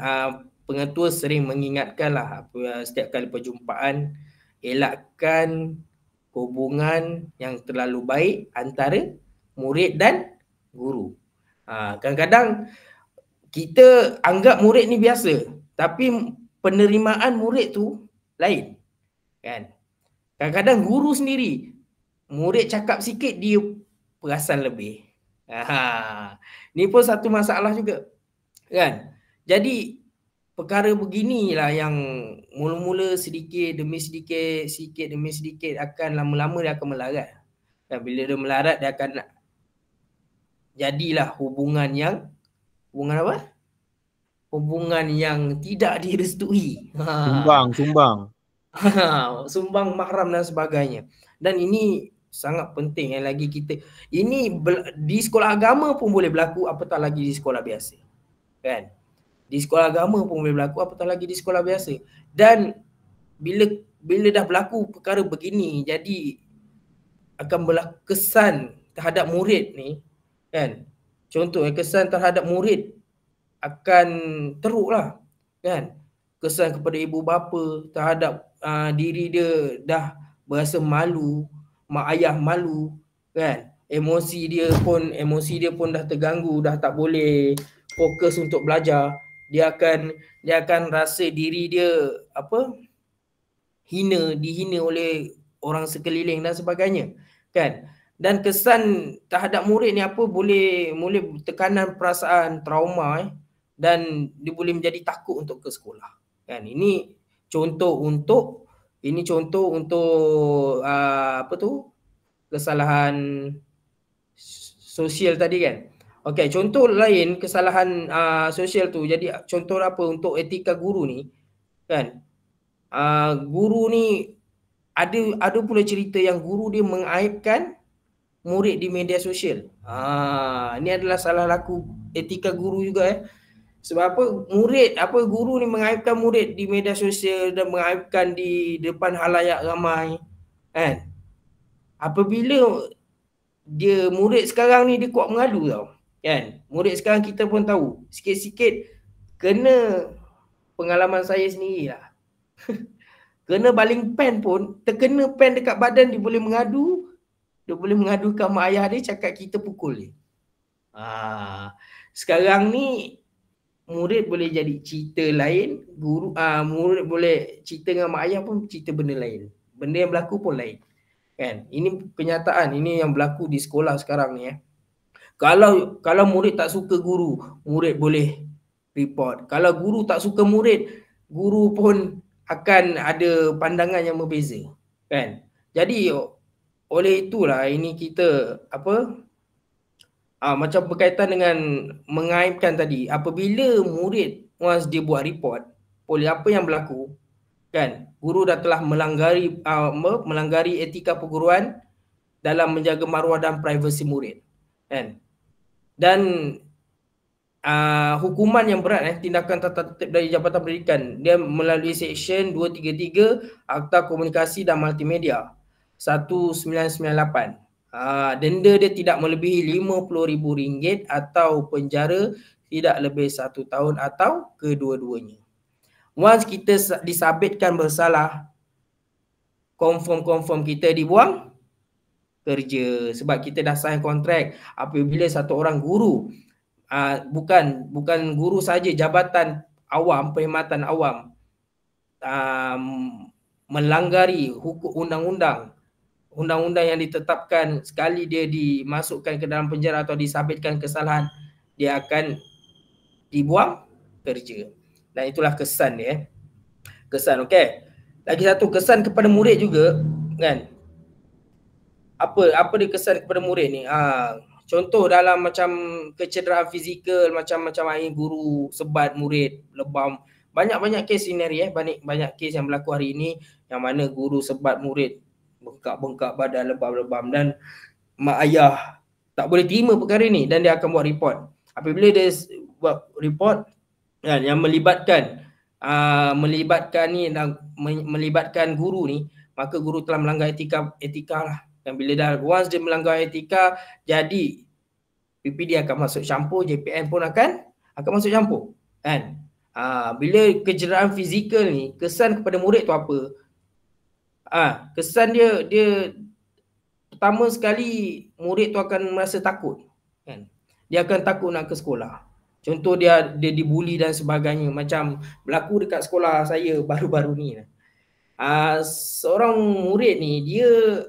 pengetua sering mengingatkanlah setiap kali perjumpaan, elakkan hubungan yang terlalu baik antara murid dan guru. Kadang-kadang kita anggap murid ni biasa, tapi penerimaan murid tu lain. Kan? Kadang-kadang guru sendiri, murid cakap sikit dia perasan lebih. Ni pun satu masalah juga. Kan? Jadi perkara beginilah yang mula-mula sedikit demi sedikit akan lama-lama dia akan melarat. Dan bila dia melarat, dia akan jadilah hubungan yang tidak direstui. Sumbang. Sumbang mahram dan sebagainya. Dan ini sangat penting lagi kita. Ini di sekolah agama pun boleh berlaku, apatah lagi di sekolah biasa. Kan? Di sekolah agama pun boleh berlaku, apatah lagi di sekolah biasa. Dan bila dah berlaku perkara begini, jadi akan berlaku kesan terhadap murid ni, kan? Contoh kesan terhadap murid akan teruklah, kan? Kesan kepada ibu bapa terhadap diri dia dah berasa malu, mak ayah malu, kan? Emosi dia pun dah terganggu, dah tak boleh fokus untuk belajar. Dia akan rasa diri dia dihina oleh orang sekeliling dan sebagainya, kan? Dan kesan terhadap murid ni boleh tekanan perasaan, trauma, dan dia boleh menjadi takut untuk ke sekolah. Kan? Ini contoh untuk kesalahan sosial tadi, kan. Okey, contoh lain kesalahan sosial tu. Jadi contoh apa untuk etika guru ni, kan? Guru ni ada pula cerita yang guru dia mengaibkan murid di media sosial. Ini adalah salah laku etika guru juga. Sebab guru ni mengaibkan murid di media sosial dan mengaibkan di depan halayak ramai, kan? Apabila murid sekarang ni dia kuat mengadu tau, kan? Murid sekarang kita pun tahu, sikit-sikit kena pengalaman saya sendirilah. Kena baling pen pun, terkena pen dekat badan, dia boleh mengadu. Dia boleh mengadukan mak ayah dia, cakap kita pukul dia. Sekarang ni murid boleh jadi cerita lain, murid boleh cerita dengan mak ayah pun cerita benda lain. Benda yang berlaku pun lain. Kan? Ini kenyataan, ini yang berlaku di sekolah sekarang ni. Kalau murid tak suka guru, murid boleh report. Kalau guru tak suka murid, guru pun akan ada pandangan yang berbeza. Kan? Jadi oleh itulah ini kita macam berkaitan dengan mengaibkan tadi, apabila murid once dia buat report oleh apa yang berlaku, kan, guru dah telah melanggar etika perguruan dalam menjaga maruah dan privasi murid, kan. Dan hukuman yang berat, tindakan tata tertib dari Jabatan Pendidikan, dia melalui Seksyen 233 Akta Komunikasi dan Multimedia 1998. Denda dia tidak melebihi RM50,000 atau penjara tidak lebih 1 tahun atau kedua-duanya. Once kita disabitkan bersalah, confirm kita dibuang kerja sebab kita dah sign kontrak. Apabila satu orang guru, bukan guru saja, jabatan awam, perkhidmatan awam, melanggari hukum undang-undang yang ditetapkan, sekali dia dimasukkan ke dalam penjara atau disabitkan kesalahan, dia akan dibuang kerja. Dan itulah kesan dia. Kesan, okey. Lagi satu kesan kepada murid juga, kan. Apa dia kesan kepada murid ni? Contoh dalam macam kecederaan fizikal, macam-macam guru sebat murid, lebam. Banyak-banyak kes ini banyak kes yang berlaku hari ini yang mana guru sebat murid, bengkak-bengkak badan, lebam-lebam, dan mak ayah tak boleh terima perkara ni dan dia akan buat report. Apabila dia buat report yang melibatkan guru ni, maka guru telah melanggar etika lah. Dan bila once dia melanggar etika, jadi PP dia akan masuk campur, JPN pun akan masuk campur, kan. Bila kecederaan fizikal ni, kesan kepada murid tu apa? Kesan dia pertama sekali, murid tu akan merasa takut, kan. Dia akan takut nak ke sekolah. Contoh dia dibuli dan sebagainya, macam berlaku dekat sekolah saya baru-baru ni. Seorang murid ni, dia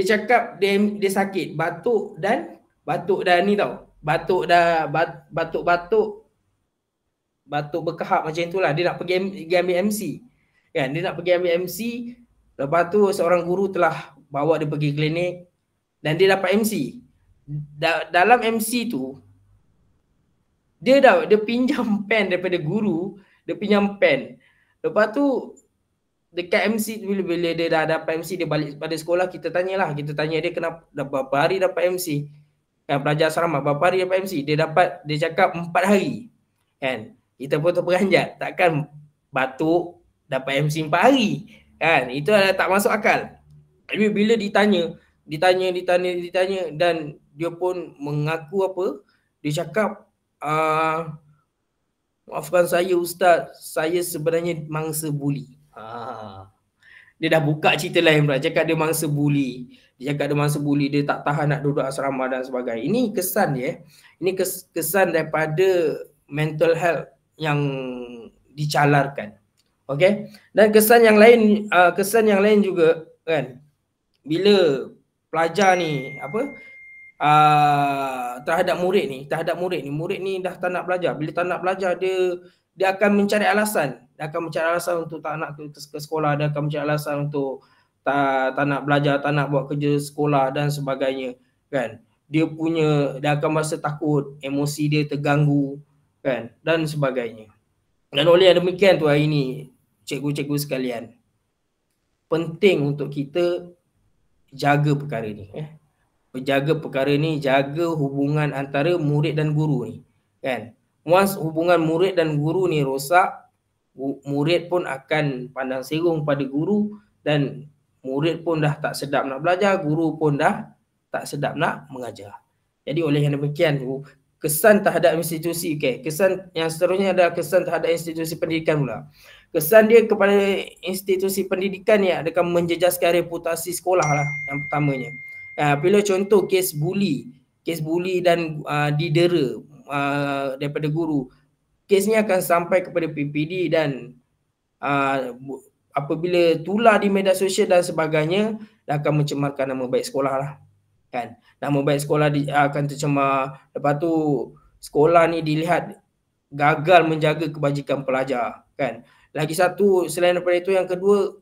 cakap dia sakit, batuk dan ni tau. Batuk berkahak macam itulah. Dia nak pergi ambil MC. Kan, dia nak pergi ambil MC. Lepas tu seorang guru telah bawa dia pergi klinik dan dia dapat MC. Dalam MC tu dia pinjam pen daripada guru, dia pinjam pen. Lepas tu dekat MC, bila dia dah dapat MC, dia balik pada sekolah, kita tanya dia kenapa berapa hari dapat MC. Kan, pelajar asrama berapa hari dapat MC? Dia cakap 4 hari. Kan, kita pun terperanjat, takkan batuk dapat MC 4 hari. Kan, itu adalah tak masuk akal. Tapi bila ditanya dan dia pun mengaku dia cakap, maafkan saya Ustaz, saya sebenarnya mangsa buli. Dia dah buka cerita lain pula, cakap dia mangsa buli. Dia tak tahan nak duduk asrama dan sebagainya. Ini kesan dia. Ini kesan daripada mental health yang dicalarkan. Okey. Dan kesan yang lain juga, kan. Bila pelajar ni terhadap murid ni, murid ni dah tak nak belajar. Bila tak nak belajar, dia akan mencari alasan. Untuk tak nak ke sekolah, dia akan mencari alasan untuk tak nak belajar, tak nak buat kerja sekolah dan sebagainya, kan. Dia akan merasa takut, emosi dia terganggu, kan, dan sebagainya. Dan oleh yang demikian tu, hari ini cikgu-cikgu sekalian, penting untuk kita jaga perkara ni, jaga hubungan antara murid dan guru ni, kan. Once hubungan murid dan guru ni rosak, murid pun akan pandang serong pada guru, dan murid pun dah tak sedap nak belajar, guru pun dah tak sedap nak mengajar. Jadi oleh yang demikian tu, kesan terhadap institusi, kesan yang seterusnya adalah kesan terhadap institusi pendidikan pula. Kesan dia kepada institusi pendidikan ni akan menjejaskan reputasi sekolah lah, yang pertamanya. Bila contoh kes buli dan didera daripada guru, kes ni akan sampai kepada PPD dan apabila tular di media sosial dan sebagainya, akan mencemarkan nama baik sekolah lah, kan. Nama baik sekolah akan tercemar. Lepas tu sekolah ni dilihat gagal menjaga kebajikan pelajar, kan. Lagi satu selain daripada itu, yang kedua,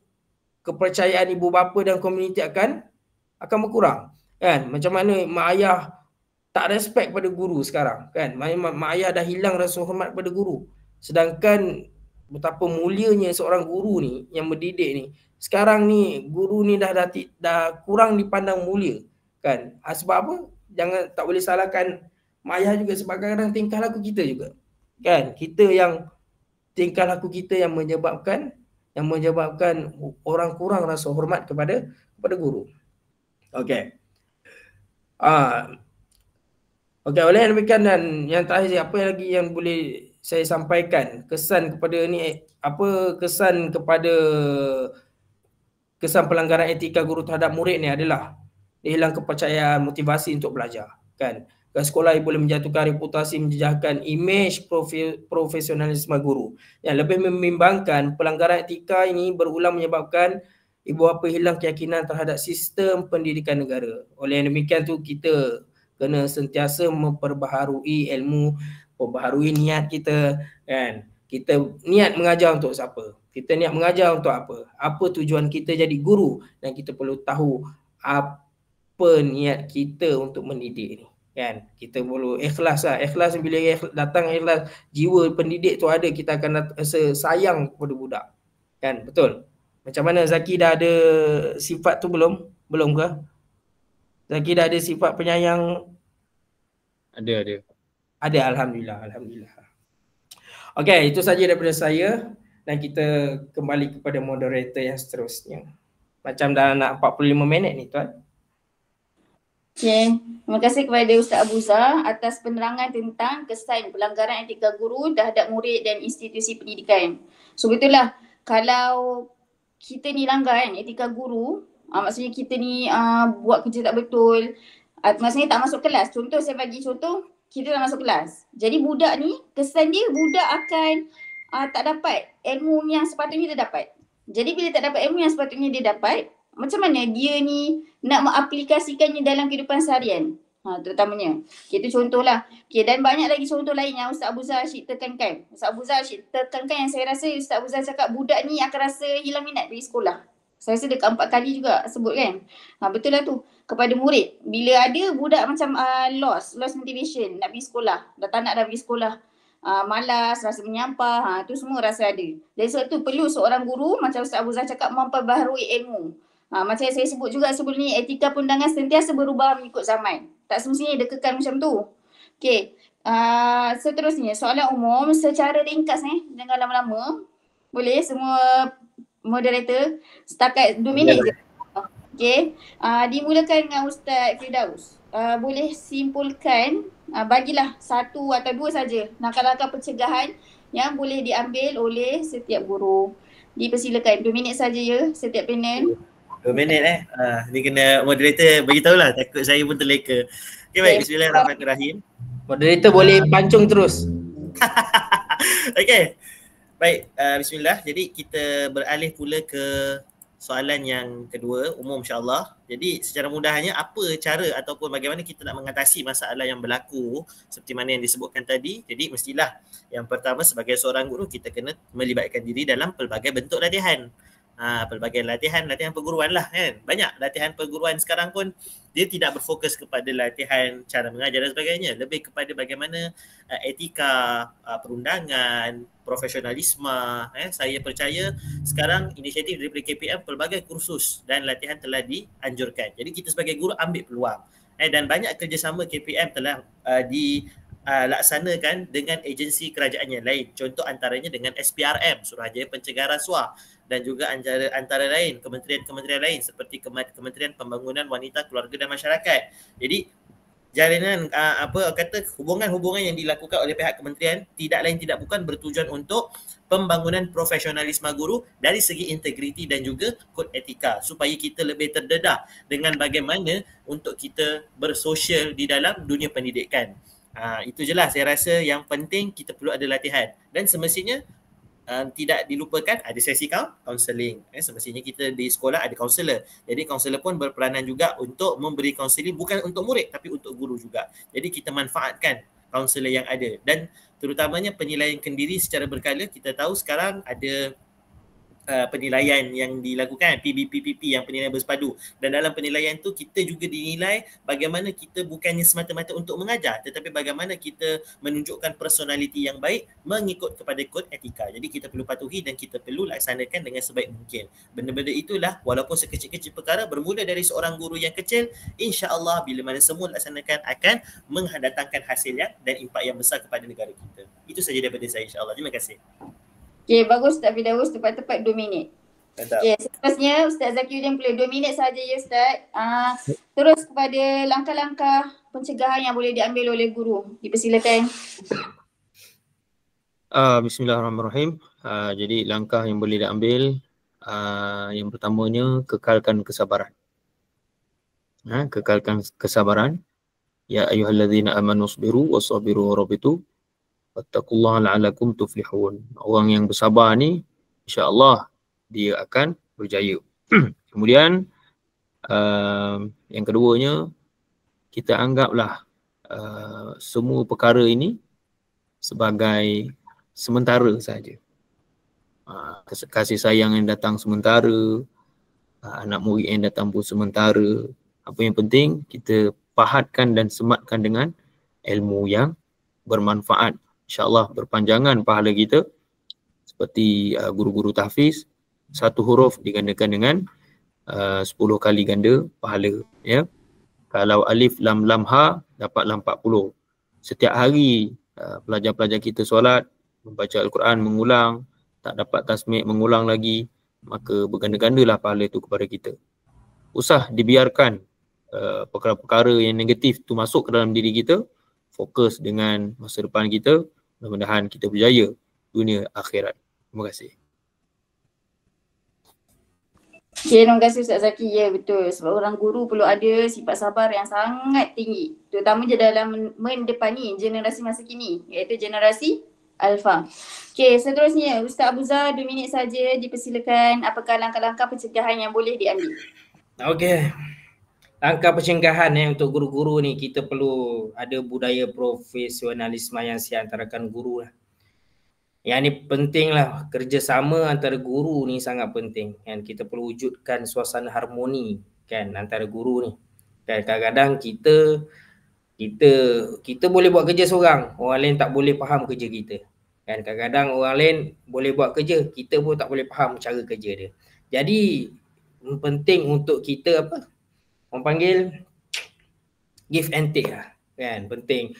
kepercayaan ibu bapa dan komuniti akan berkurang, kan. Macam mana mak ayah tak respect pada guru sekarang, kan. Mak ayah dah hilang rasa hormat pada guru. Sedangkan betapa mulianya seorang guru ni yang mendidik ni. Sekarang ni guru ni dah kurang dipandang mulia, kan. Sebab apa? Tak boleh salahkan mak ayah juga, sebab kadang-kadang tingkah laku kita juga, kan. Tingkah laku kita yang menyebabkan orang kurang rasa hormat kepada guru. Okey. Okey, oleh demikian, dan yang terakhir, apa lagi yang boleh saya sampaikan kesan pelanggaran etika guru terhadap murid ni adalah dia hilang kepercayaan, motivasi untuk belajar, kan. Sekolah boleh menjatuhkan reputasi, menjejaskan imej profesionalisme guru. Yang lebih membimbangkan, pelanggaran etika ini berulang menyebabkan ibu bapa hilang keyakinan terhadap sistem pendidikan negara. Oleh demikian tu, kita kena sentiasa memperbaharui ilmu, perbaharui niat kita, kan. Kita niat mengajar untuk siapa? Kita niat mengajar untuk apa? Apa tujuan kita jadi guru? Dan kita perlu tahu apa niat kita untuk mendidik ni, kan. Kita perlu ikhlas lah. Ikhlas, bila datang ikhlas, jiwa pendidik tu ada, kita akan rasa sayang kepada budak, kan. Betul. Macam mana, Zaki dah ada sifat tu belum? Belum ke? Zaki dah ada sifat penyayang? Ada. Ada, Alhamdulillah. Okey, itu saja daripada saya, dan kita kembali kepada moderator yang seterusnya. Macam dah nak 45 minit ni, tuan. Okey, terima kasih kepada Ustaz Abu Zah atas penerangan tentang kesan pelanggaran etika guru terhadap murid dan institusi pendidikan. So betul lah, kalau kita ni langgar kan etika guru, maksudnya kita ni buat kerja tak betul, maksudnya tak masuk kelas. Contoh, saya bagi contoh, kita dah masuk kelas. Jadi budak ni, kesan dia budak akan tak dapat ilmu yang sepatutnya dia dapat. Jadi bila tak dapat ilmu yang sepatutnya dia dapat, macam mana dia ni nak mengaplikasikannya dalam kehidupan seharian? Terutamanya. Itu contohlah. Okay, dan banyak lagi contoh lain yang Ustaz Abu Zah asyik tekankan. Ustaz Abu Zah asyik tekankan, yang saya rasa Ustaz Abu Zah cakap budak ni akan rasa hilang minat pergi sekolah. Saya rasa dekat 4 kali juga sebut kan. Betul lah tu. Kepada murid. Bila ada budak macam lost motivation nak pergi sekolah. Dah tak nak dah pergi sekolah. Malas, rasa menyampah. Tu semua rasa ada. Dari sebab tu perlu seorang guru macam Ustaz Abu Zah cakap memperbaharui ilmu. Macam yang saya sebut juga sebelum ni, etika perundangan sentiasa berubah mengikut zaman. Tak semestinya dia kekal macam tu. Okey. Seterusnya, soalan umum secara ringkas ni. Jangan lama-lama. Boleh semua moderator, setakat 2 minit je. Okey. Dimulakan dengan Ustaz Firdaus. Boleh simpulkan, bagilah 1 atau 2 saja langkah-langkah pencegahan yang boleh diambil oleh setiap guru. Dipersilakan 2 minit saja ya setiap panel. 2 minit ni kena moderator beritahulah, takut saya pun terleka. Okey, baik. Bismillahirrahmanirrahim. Moderator boleh pancung terus. Okey. Baik, bismillah. Jadi kita beralih pula ke soalan yang kedua, umum insya-Allah. Jadi secara mudahnya, apa cara ataupun bagaimana kita nak mengatasi masalah yang berlaku seperti mana yang disebutkan tadi. Jadi mestilah yang pertama, sebagai seorang guru, kita kena melibatkan diri dalam pelbagai bentuk latihan. Pelbagai latihan perguruan lah kan. Banyak latihan perguruan sekarang pun dia tidak berfokus kepada latihan cara mengajar dan sebagainya. Lebih kepada bagaimana etika, perundangan, profesionalisme. Saya percaya sekarang inisiatif daripada KPM, pelbagai kursus dan latihan telah dianjurkan. Jadi kita sebagai guru ambil peluang. Dan banyak kerjasama KPM telah dilaksanakan dengan agensi kerajaan yang lain. Contoh antaranya dengan SPRM, Suruhanjaya Pencegahan Rasuah, dan juga antara lain kementerian-kementerian lain seperti Kementerian Pembangunan Wanita, Keluarga dan Masyarakat. Jadi jalinan hubungan-hubungan yang dilakukan oleh pihak kementerian tidak lain tidak bukan bertujuan untuk pembangunan profesionalisme guru dari segi integriti dan juga kod etika supaya kita lebih terdedah dengan bagaimana untuk kita bersosial di dalam dunia pendidikan. Itu je lah saya rasa yang penting kita perlu ada latihan dan semestinya tidak dilupakan ada sesi kaunseling. Semestinya kita di sekolah ada kaunselor. Jadi kaunselor pun berperanan juga untuk memberi kaunseling bukan untuk murid tapi untuk guru juga. Jadi kita manfaatkan kaunselor yang ada dan terutamanya penilaian kendiri secara berkala. Kita tahu sekarang ada penilaian yang dilakukan PBPPP yang penilaian bersepadu dan dalam penilaian tu kita juga dinilai bagaimana kita bukannya semata-mata untuk mengajar tetapi bagaimana kita menunjukkan personaliti yang baik mengikut kepada kod etika. Jadi kita perlu patuhi dan kita perlu laksanakan dengan sebaik mungkin. Benda-benda itulah walaupun sekecil-kecil perkara bermula dari seorang guru yang kecil, insya-Allah bila mana semua laksanakan akan mendatangkan hasil yang dan impak yang besar kepada negara kita. Itu saja daripada saya insya-Allah. Terima kasih. Okay, bagus Ustaz Firdaus, tepat-tepat 2 minit. Okay, seterusnya Ustaz Zakiuddin boleh 2 minit saja ya Ustaz. Terus kepada langkah-langkah pencegahan yang boleh diambil oleh guru. Dipersilakan. Bismillahirrahmanirrahim. Jadi langkah yang boleh diambil, yang pertamanya kekalkan kesabaran. Kekalkan kesabaran. Ya ayyuhalladzina amanu sabiru wasabiru warabitu wattaqullaha la'allakum tuflihun. Orang yang bersabar ni insya-Allah dia akan berjaya. Kemudian yang keduanya kita anggaplah semua perkara ini sebagai sementara saja. Kasih sayang yang datang sementara, anak murid yang datang pun sementara. Apa yang penting kita pahatkan dan sematkan dengan ilmu yang bermanfaat. InsyaAllah berpanjangan pahala kita seperti guru-guru tahfiz, satu huruf digandakan dengan 10 kali ganda pahala. Ya. Kalau alif lam lam ha dapatlah 40. Setiap hari pelajar-pelajar kita solat, membaca Al-Quran, mengulang, tak dapat tasmik, mengulang lagi, maka berganda-gandalah pahala itu kepada kita. Usah dibiarkan perkara-perkara yang negatif tu masuk ke dalam diri kita. Fokus dengan masa depan kita. Mudah-mudahan kita berjaya dunia akhirat. Terima kasih. Okay, terima kasih Ustaz Zaki. Ya betul. Sebab orang guru perlu ada sifat sabar yang sangat tinggi. Terutamanya dalam mendepani generasi masa kini. Iaitu generasi Alpha. Okay, seterusnya Ustaz Abu Zar 2 minit saja dipersilakan. Apakah langkah-langkah pencegahan yang boleh diambil? Okey. Langkah pencegahan untuk guru-guru ni kita perlu ada budaya profesionalisme yang siap antarakan guru lah. Yang ni penting lah, kerjasama antara guru ni sangat penting. Kan kita perlu wujudkan suasana harmoni kan antara guru ni. Dan kadang-kadang kita boleh buat kerja seorang, orang lain tak boleh faham kerja kita. Kan kadang-kadang orang lain boleh buat kerja, kita pun tak boleh faham cara kerja dia. Jadi penting untuk kita orang panggil give and take lah kan, penting.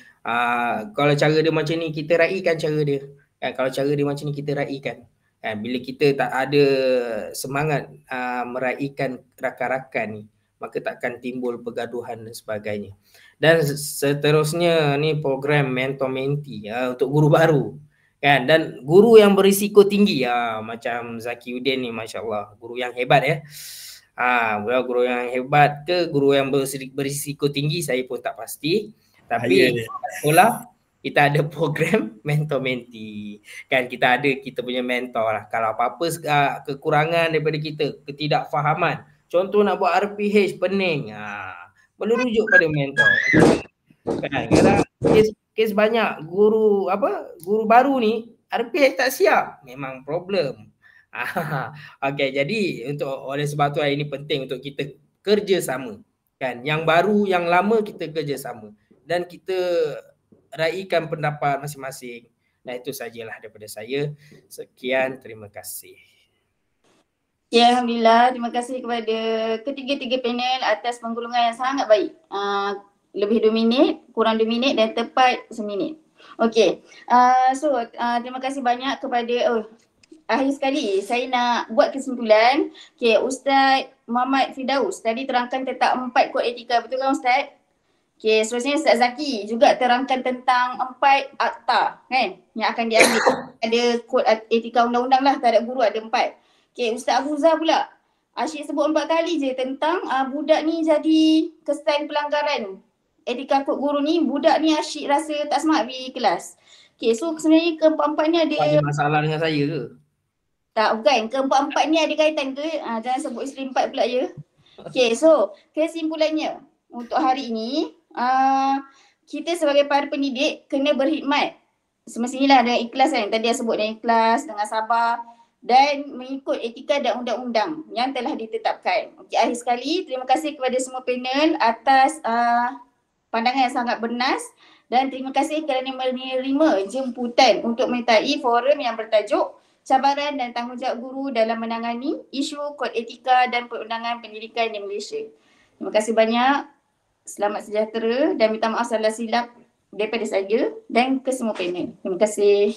Kalau cara dia macam ni kita raikan cara dia kan, kalau cara dia macam ni kita raikan kan. Bila kita tak ada semangat meraikan rakan-rakan ni, maka takkan timbul pergaduhan dan sebagainya. Dan seterusnya ni program mentor-mentee untuk guru baru kan, dan guru yang berisiko tinggi macam Zakiuddin ni, masya-Allah, guru yang hebat ya. Guru yang hebat ke guru yang berisiko tinggi saya pun tak pasti. Tapi sekolah kita ada program mentor-mentee kan, kita punya mentor lah. Kalau apa-apa kekurangan daripada kita, ketidakfahaman, contoh nak buat RPH pening, perlu rujuk pada mentor kan. Kadang kes banyak guru baru ni RPH tak siap, memang problem. Okey, jadi oleh sebab tu ini penting untuk kita kerjasama kan. Yang baru, yang lama kita kerjasama dan kita raikan pendapat masing-masing. Nah, itu sajalah daripada saya. Sekian, terima kasih. Ya, Alhamdulillah. Terima kasih kepada ketiga-tiga panel atas penggulungan yang sangat baik. Lebih 2 minit, kurang 2 minit dan tepat 1 minit. Okey. Terima kasih banyak kepada akhir sekali saya nak buat kesimpulan. Okay, Ustaz Muhammad Firdaus tadi terangkan tentang 4 kod etika, betul kan Ustaz? Okey, seterusnya Ustaz Zaki juga terangkan tentang 4 akta kan yang akan diambil. Ada kod etika undang-undang lah terhadap guru ada 4. Okey, Ustaz Abu Zah pula. Asyik sebut 4 kali je tentang budak ni jadi kesan pelanggaran etika kod guru ni. Budak ni asyik rasa tak semangat pergi kelas. Okey, so sebenarnya keempat-empat ni ada Ada masalah dengan saya ke? tak, bukan. Keempat-empat ni ada kaitan ke? Jangan sebut isteri 4 pula ya. Okey, so kesimpulannya untuk hari ini kita sebagai para pendidik kena berkhidmat semestinya lah dengan ikhlas kan. Tadi saya sebut dengan ikhlas, dengan sabar dan mengikut etika dan undang-undang yang telah ditetapkan. Okey, akhir sekali terima kasih kepada semua panel atas pandangan yang sangat bernas dan terima kasih kerana menerima jemputan untuk menyertai forum yang bertajuk cabaran dan tanggungjawab guru dalam menangani isu kod etika dan perundangan pendidikan di Malaysia. Terima kasih banyak. Selamat sejahtera dan minta maaf salah silap daripada saya dan ke semua panel. Terima kasih.